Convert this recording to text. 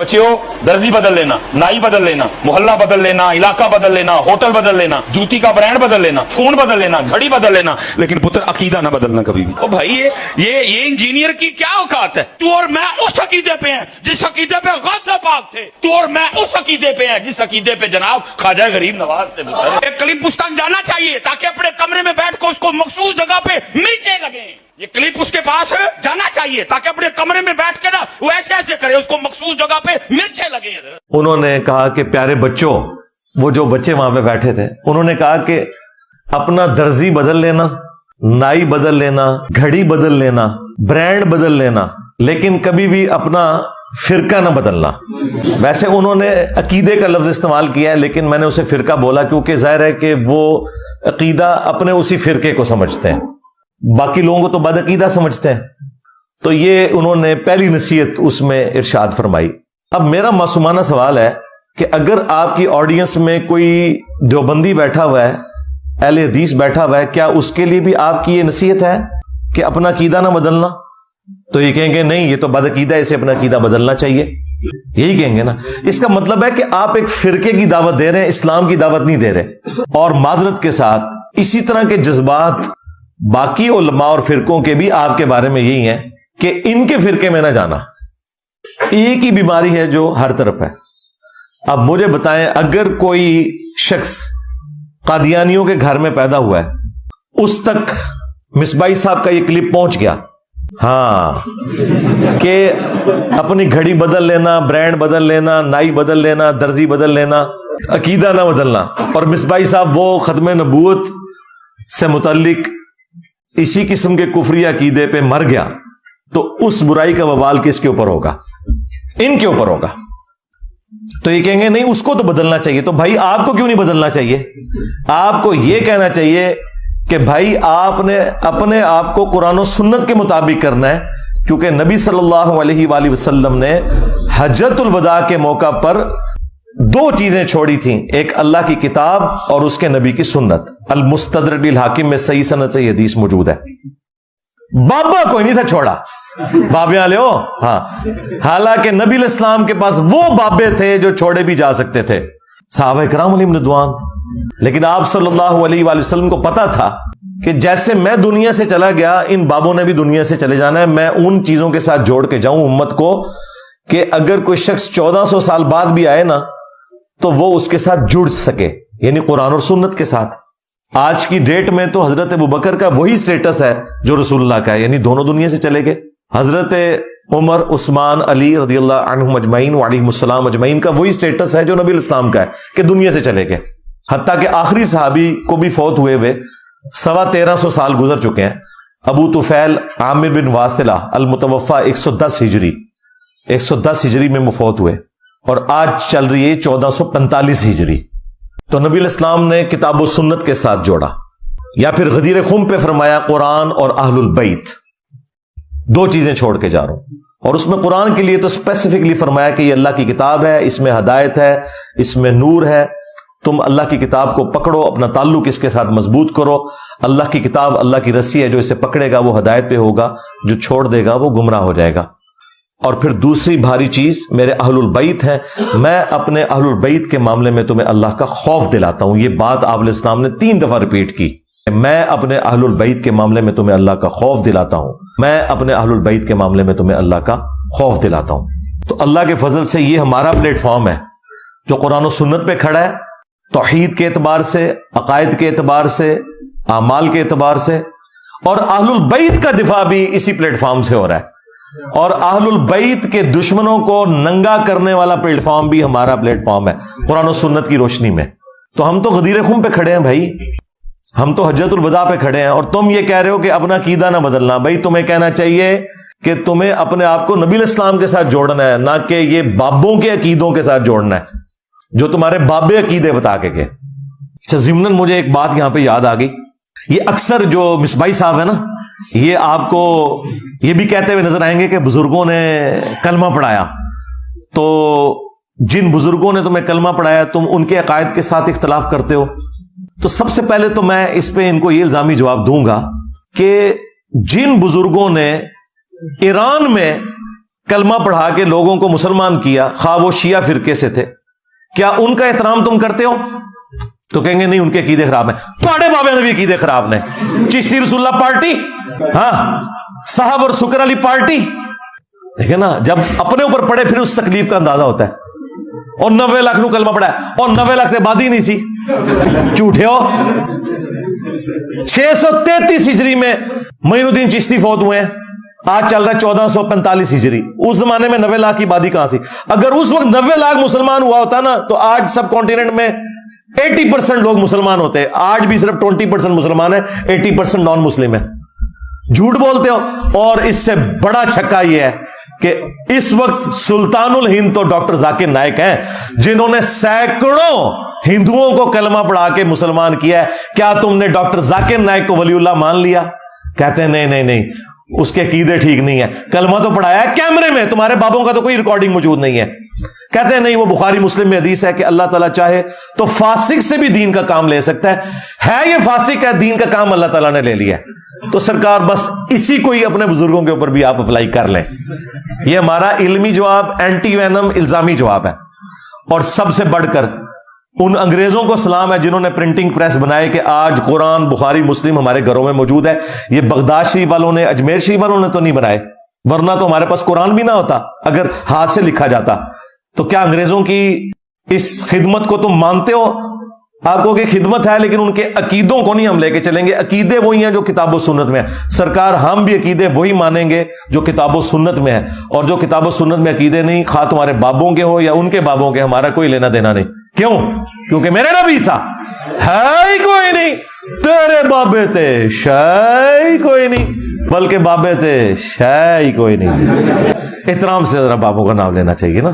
बच्चियों, दर्जी बदल लेना, नाई बदल लेना, मोहल्ला बदल लेना, इलाका बदल लेना, होटल बदल लेना, जूती का ब्रांड बदल लेना, फोन बदल लेना, घड़ी बदल लेना, लेकिन पुत्र अकीदा ना बदलना कभी भी। ओ भाई, ये इंजीनियर की क्या औकात है? तू और मैं उस अकीदे पे हैं जिस अकीदे पे गौसे पाक थे। तू और मैं उस अकीदे पे हैं जिस अकीदे पे जनाब ख्वाजा गरीब नवाज थे। एक कलीपुस्तान जाना चाहिए ताकि अपने कमरे में बैठ कर उसको मखसूस जगह पे मिर्चें लगे। ये क्लिप उसके पास जाना चाहिए ताकि अपने कमरे में बैठ के ना वो ऐसे ऐसे करे, उसको मखसूस जगह पे मिर्चें लगे। उन्होंने कहा कि प्यारे बच्चों, वो जो बच्चे वहां पे बैठे थे, उन्होंने कहा कि अपना दर्जी बदल लेना, नाई बदल लेना, घड़ी बदल लेना, ब्रांड बदल लेना, लेकिन कभी भी अपना फिरका ना बदलना। वैसे उन्होंने अकीदे का लफ्ज इस्तेमाल किया है, लेकिन मैंने उसे फिरका बोला क्योंकि जाहिर है कि वो अकीदा अपने उसी फिरके को समझते हैं, बाकी लोगों को तो बदअकीदा समझते हैं। तो ये उन्होंने पहली नसीहत उसमें इरशाद फरमाई। अब मेरा मासूमाना सवाल है कि अगर आपकी ऑडियंस में कोई देवबंदी बैठा हुआ है, अहले हदीस बैठा हुआ है, क्या उसके लिए भी आपकी ये नसीहत है कि अपना अकीदा ना बदलना? तो ये कहेंगे नहीं, ये तो बदअकीदा है, इसे अपना अकीदा बदलना चाहिए, यही कहेंगे ना। इसका मतलब है कि आप एक फिरके की दावत दे रहे हैं, इस्लाम की दावत नहीं दे रहे। और माजरत के साथ इसी तरह के जज्बात बाकी उलमा और फिरकों के भी आपके बारे में यही हैं कि इनके फिरके में ना जाना। एक ही बीमारी है जो हर तरफ है। अब मुझे बताएं, अगर कोई शख्स कादियानियों के घर में पैदा हुआ है, उस तक मिसबाई साहब का ये क्लिप पहुंच गया, हाँ, कि अपनी घड़ी बदल लेना, ब्रांड बदल लेना, नाई बदल लेना, दर्जी बदल लेना, अकीदा ना बदलना, और मिसबाई साहब वो खत्म नबूवत से मुतल्लिक इसी किस्म के कुफरी अकीदे पे मर गया, तो उस बुराई का वबाल किसके ऊपर होगा? इनके ऊपर होगा। तो ये कहेंगे नहीं, उसको तो बदलना चाहिए। तो भाई आपको क्यों नहीं बदलना चाहिए? आपको यह कहना चाहिए कि भाई आपने अपने आप को कुरान और सुन्नत के मुताबिक करना है, क्योंकि नबी सल्लल्लाहु अलैहि वसल्लम ने हज्जतुल वदा के मौका पर दो चीजें छोड़ी थी, एक अल्लाह की किताब और उसके नबी की सुन्नत। अल मुस्तदरक बिल हाकिम में सही सनद से हदीस मौजूद है। बाबा कोई नहीं था छोड़ा, बाबे वाले हो, हाँ, हालांकि नबी इस्लाम के पास वो बाबे थे जो छोड़े भी जा सकते थे, सहाबा इकराम अलैहिम रिदवान। लेकिन आप सल्लल्लाहु अलैहि वसल्लम को पता था कि जैसे मैं दुनिया से चला गया, इन बाबों ने भी दुनिया से चले जाना है। मैं उन चीजों के साथ जोड़ के जाऊं उम्मत को कि अगर कोई शख्स 1400 साल बाद भी आए ना, तो वो उसके साथ जुड़ सके, यानी कुरान और सुन्नत के साथ। आज की डेट में तो हजरत अबू बकर का वही स्टेटस है जो रसूलुल्लाह का है, यानी दोनों दुनिया से चले गए। हजरत उमर, उस्मान, अली रदियल्लाहु अन्हुम अजमईन व अलैहिमुस्सलाम अजमईन का वही स्टेटस है जो नबी इस्लाम का है कि दुनिया से चले गए। हत्ता कि आखिरी सहाबी को भी फौत हुए हुए 1350 साल गुजर चुके हैं। अबू तुफैल आमिर बिन वासिला अल मुतवफ़ा 110 हिजरी में मुफौत हुए, और आज चल रही है 1445 हिजरी। तो नबी इस्लाम ने किताब सुन्नत के साथ जोड़ा, या फिर गदीर खुम पे फरमाया कुरान और अहलुल बैत, दो चीजें छोड़ के जा रहा हूं। और उसमें कुरान के लिए तो स्पेसिफिकली फरमाया कि ये अल्लाह की किताब है, इसमें हदायत है, इसमें नूर है, तुम अल्लाह की किताब को पकड़ो, अपना ताल्लुक इसके साथ मजबूत करो। अल्लाह की किताब अल्लाह की रस्सी है, जो इसे पकड़ेगा वो हदायत पे होगा, जो छोड़ देगा वो गुमराह हो जाएगा। और फिर दूसरी भारी चीज मेरे अहलुल बैत है, मैं अपने अहलुल बैत के मामले में तुम्हें अल्लाह का खौफ दिलाता हूं। ये बात आप इस्लाम ने 3 दफा रिपीट की, मैं अपने अहलुल बैत के मामले में तुम्हें अल्लाह का खौफ दिलाता हूं, मैं अपने अहलुल बैत के मामले में तुम्हें अल्लाह का खौफ दिलाता हूं। तो अल्लाह के फजल से ये हमारा प्लेटफॉर्म है जो कुरान और सुन्नत पे खड़ा है, तौहीद के एतबार से, अकायद के एतबार से, आमाल के एतबार से, और अहलुल बैत का दिफा भी इसी प्लेटफॉर्म से हो रहा है। और अहलुल बैत के दुश्मनों को नंगा करने वाला प्लेटफॉर्म भी हमारा प्लेटफॉर्म है कुरान और सुन्नत की रोशनी में। तो हम तो गदीर खुम पे खड़े हैं भाई, हम तो हज्जतुल वदा पे खड़े हैं, और तुम ये कह रहे हो कि अपना अकीदा ना बदलना। भाई तुम्हें कहना चाहिए कि तुम्हें अपने आप को नबी इस्लाम के साथ जोड़ना है, ना कि ये बाबों के अकीदों के साथ जोड़ना है जो तुम्हारे बाबे अकीदे बता के गए। अच्छा, ज़िम्नन मुझे एक बात यहां पे याद आ गई। ये अक्सर जो मिसबाई साहब है ना, ये आपको ये भी कहते हुए नजर आएंगे कि बुजुर्गों ने कलमा पढ़ाया। तो जिन बुजुर्गों ने तुम्हें कलमा पढ़ाया, तुम उनके अकायद के साथ इख्तलाफ करते हो। तो सबसे पहले तो मैं इस पे इनको ये इल्जामी जवाब दूंगा कि जिन बुजुर्गों ने ईरान में کلمہ پڑھا کے لوگوں کو مسلمان کیا، خواہ وہ شیعہ فرقے سے تھے، کیا ان کا احترام تم کرتے ہو؟ تو کہیں گے نہیں، ان کے عقیدے خراب ہیں۔ پاڑے بابے نے بھی عقیدے خراب نے۔ چشتی رسول اللہ پارٹی، ہاں، صاحب اور سکر علی پارٹی، دیکھیں نا، جب اپنے اوپر پڑے پھر اس تکلیف کا اندازہ ہوتا ہے۔ اور 90 لاکھ نو کلمہ پڑھا ہے، اور 90 لاکھ تے آبادی نہیں سی، جھوٹے ہو۔ 633 ہجری میں معین الدین چشتی فوت ہوئے ہیں، آج چل رہا ہے 1445 ہجری۔ اس زمانے میں 90 لاکھ کی آبادی کہاں تھی؟ اگر اس وقت 90 لاکھ مسلمان ہوا ہوتا نا تو آج سب کانٹیننٹ میں 80% لوگ مسلمان ہوتے۔ آج بھی صرف 20% مسلمان ہیں، 80% نان مسلم ہیں۔ جھوٹ بولتے ہو۔ اور اس سے بڑا چھکا یہ ہے کہ اس وقت سلطان الہند تو ڈاکٹر ذاکر نائک ہیں، جنہوں نے سینکڑوں ہندوؤں کو کلمہ پڑھا کے مسلمان کیا ہے۔ کیا تم نے ڈاکٹر ذاکر نائک کو ولی اللہ مان لیا؟ کہتے ہیں نہیں نہیں نہیں، اس کے عقیدے ٹھیک نہیں ہے۔ کلمہ تو پڑھایا ہے کیمرے میں، تمہارے بابوں کا تو کوئی ریکارڈنگ موجود نہیں ہے۔ کہتے ہیں نہیں، وہ بخاری مسلم میں حدیث ہے کہ اللہ تعالیٰ چاہے تو فاسق سے بھی دین کا کام لے سکتا ہے یہ فاسق ہے، دین کا کام اللہ تعالیٰ نے لے لیا ہے۔ تو سرکار بس اسی کو ہی اپنے بزرگوں کے اوپر بھی آپ اپلائی کر لیں۔ یہ ہمارا علمی جواب، اینٹی وینم الزامی جواب ہے۔ اور سب سے بڑھ کر ان انگریزوں کو سلام ہے جنہوں نے پرنٹنگ پریس بنائے کہ آج قرآن، بخاری، مسلم ہمارے گھروں میں موجود ہے۔ یہ بغداد شریف والوں نے، اجمیر شریف والوں نے تو نہیں بنائے، ورنہ تو ہمارے پاس قرآن بھی نہ ہوتا اگر ہاتھ سے لکھا جاتا۔ تو کیا انگریزوں کی اس خدمت کو تم مانتے ہو؟ آپ کو کہ خدمت ہے، لیکن ان کے عقیدوں کو نہیں ہم لے کے چلیں گے۔ عقیدے وہی ہیں جو کتاب و سنت میں ہیں۔ سرکار ہم بھی عقیدے وہی مانیں گے جو کتاب و سنت میں ہے، اور جو کتاب و سنت میں عقیدے نہیں، خواہ تمہارے بابوں کے ہو یا ان کے بابوں کے، ہمارا کوئی لینا دینا نہیں۔ کیوں؟ کیونکہ میرے نبی سا ہے ہی کوئی نہیں، تیرے بابے تھے شے ہی کوئی نہیں، بلکہ بابے تھے شے ہی کوئی نہیں۔ احترام سے ذرا بابوں کا نام لینا چاہیے نا۔